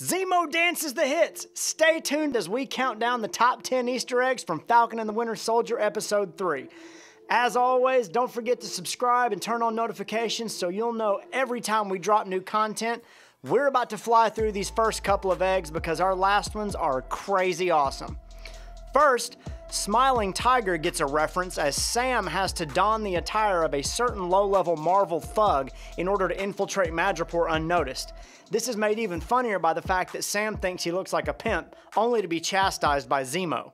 Zemo dances the hits. Stay tuned as we count down the top 10 Easter eggs from Falcon and the Winter Soldier Episode 3. As always, don't forget to subscribe and turn on notifications so you'll know every time we drop new content. We're about to fly through these first couple of eggs because our last ones are crazy awesome. First, Smiling Tiger gets a reference as Sam has to don the attire of a certain low-level Marvel thug in order to infiltrate Madripoor unnoticed. This is made even funnier by the fact that Sam thinks he looks like a pimp, only to be chastised by Zemo.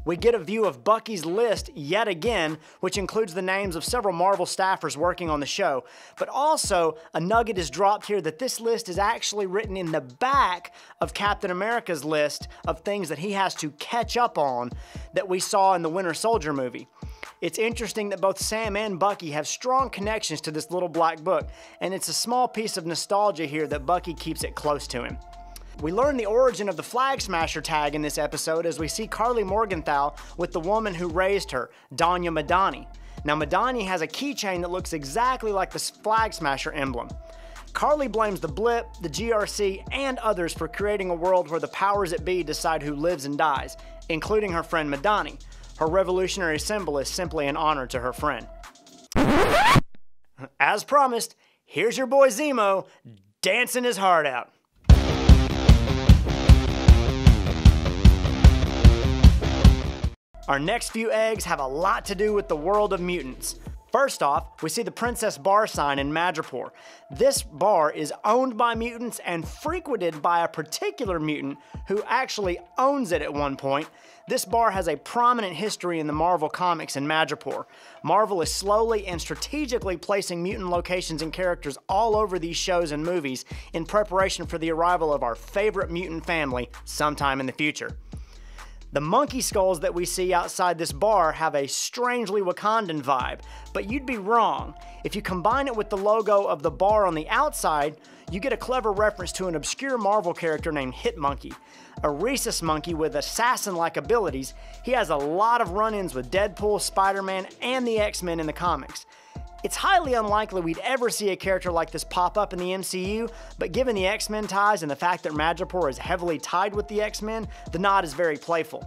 We get a view of Bucky's List yet again, which includes the names of several Marvel staffers working on the show, but also a nugget is dropped here that this list is actually written in the back of Captain America's list of things that he has to catch up on that we saw in the Winter Soldier movie. It's interesting that both Sam and Bucky have strong connections to this little black book, and it's a small piece of nostalgia here that Bucky keeps it close to him. We learn the origin of the Flag Smasher tag in this episode as we see Karli Morgenthau with the woman who raised her, Danya Madani. Now Madani has a keychain that looks exactly like the Flag Smasher emblem. Karli blames the Blip, the GRC, and others for creating a world where the powers that be decide who lives and dies, including her friend Madani. Her revolutionary symbol is simply an honor to her friend. As promised, here's your boy Zemo dancing his heart out. Our next few eggs have a lot to do with the world of mutants. First off, we see the Princess Bar sign in Madripoor. This bar is owned by mutants and frequented by a particular mutant who actually owns it at one point. This bar has a prominent history in the Marvel comics in Madripoor. Marvel is slowly and strategically placing mutant locations and characters all over these shows and movies in preparation for the arrival of our favorite mutant family sometime in the future. The monkey skulls that we see outside this bar have a strangely Wakandan vibe, but you'd be wrong. If you combine it with the logo of the bar on the outside, you get a clever reference to an obscure Marvel character named HitMonkey. A rhesus monkey with assassin-like abilities, he has a lot of run-ins with Deadpool, Spider-Man, and the X-Men in the comics. It's highly unlikely we'd ever see a character like this pop up in the MCU, but given the X-Men ties and the fact that Madripoor is heavily tied with the X-Men, the nod is very playful.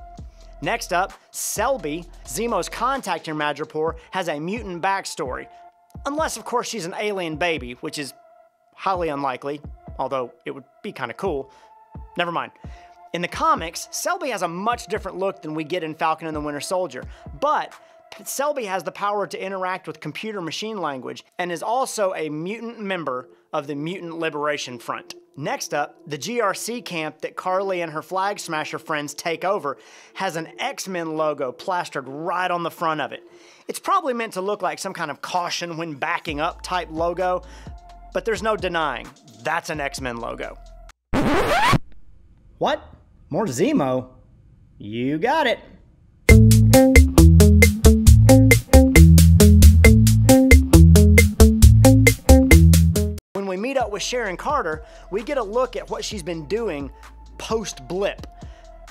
Next up, Selby, Zemo's contact in Madripoor, has a mutant backstory. Unless, of course, she's an alien baby, which is highly unlikely, although it would be kind of cool. Never mind. In the comics, Selby has a much different look than we get in Falcon and the Winter Soldier, but Selby has the power to interact with computer machine language and is also a mutant member of the Mutant Liberation Front. Next up, the GRC camp that Karli and her Flag Smasher friends take over has an XMen logo plastered right on the front of it. It's probably meant to look like some kind of caution when backing up type logo, but there's no denying that's an XMen logo. What? More Zemo? You got it. When we meet up with Sharon Carter, we get a look at what she's been doing post-blip.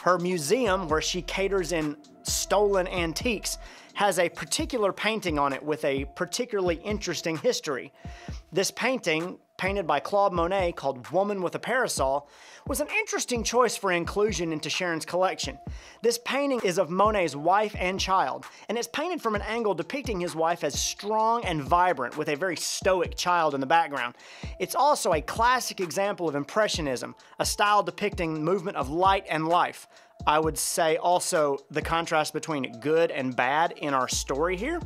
Her museum, where she caters in stolen antiques, has a particular painting on it with a particularly interesting history. This painting, painted by Claude Monet, called Woman with a Parasol, was an interesting choice for inclusion into Sharon's collection. This painting is of Monet's wife and child, and it's painted from an angle depicting his wife as strong and vibrant with a very stoic child in the background. It's also a classic example of Impressionism, a style depicting movement of light and life. I would say also the contrast between good and bad in our story here.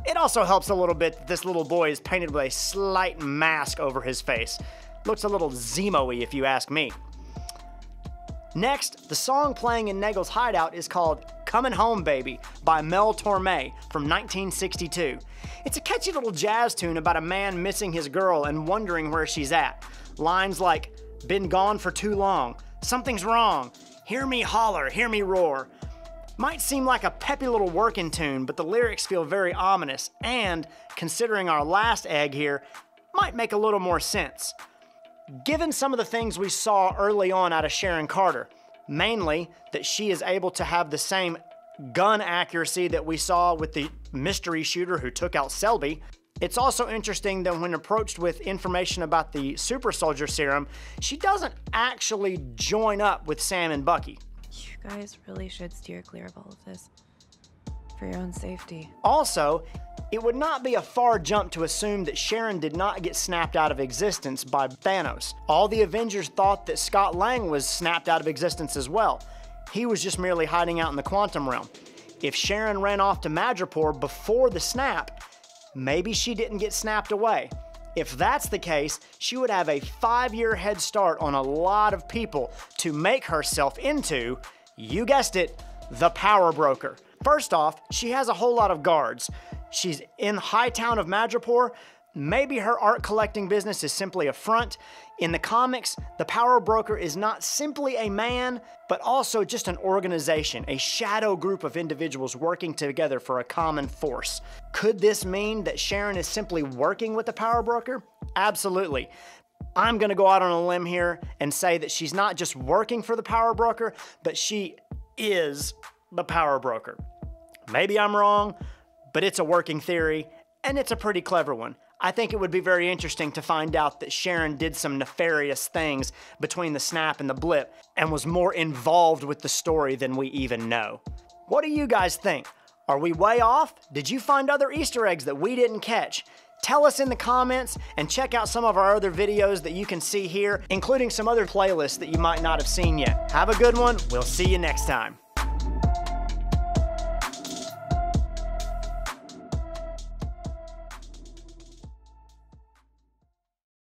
It also helps a little bit that this little boy is painted with a slight mask over his face. Looks a little Zemo-y if you ask me. Next, the song playing in Nagel's hideout is called Comin' Home Baby by Mel Torme from 1962. It's a catchy little jazz tune about a man missing his girl and wondering where she's at. Lines like, "Been gone for too long," "Something's wrong," "Hear me holler, hear me roar." Might seem like a peppy little working tune, but the lyrics feel very ominous and, considering our last egg here, might make a little more sense. Given some of the things we saw early on out of Sharon Carter, mainly that she is able to have the same gun accuracy that we saw with the mystery shooter who took out Selby, It's also interesting that when approached with information about the super soldier serum, she doesn't actually join up with Sam and Bucky. You guys really should steer clear of all of this for your own safety. Also, it would not be a far jump to assume that Sharon did not get snapped out of existence by Thanos. All the Avengers thought that Scott Lang was snapped out of existence as well. He was just merely hiding out in the quantum realm. If Sharon ran off to Madripoor before the snap, maybe she didn't get snapped away. If that's the case, she would have a 5-year head start on a lot of people to make herself into, you guessed it, the Powerbroker. First off, she has a whole lot of guards. She's in the high town of Madripoor. Maybe her art collecting business is simply a front. In the comics, the Powerbroker is not simply a man, but also just an organization, a shadow group of individuals working together for a common force. Could this mean that Sharon is simply working with the Powerbroker? Absolutely. I'm gonna go out on a limb here and say that she's not just working for the Powerbroker, but she is the Powerbroker. Maybe I'm wrong, but it's a working theory, and it's a pretty clever one. I think it would be very interesting to find out that Sharon did some nefarious things between the snap and the blip and was more involved with the story than we even know. What do you guys think? Are we way off? Did you find other Easter eggs that we didn't catch? Tell us in the comments and check out some of our other videos that you can see here, including some other playlists that you might not have seen yet. Have a good one. We'll see you next time.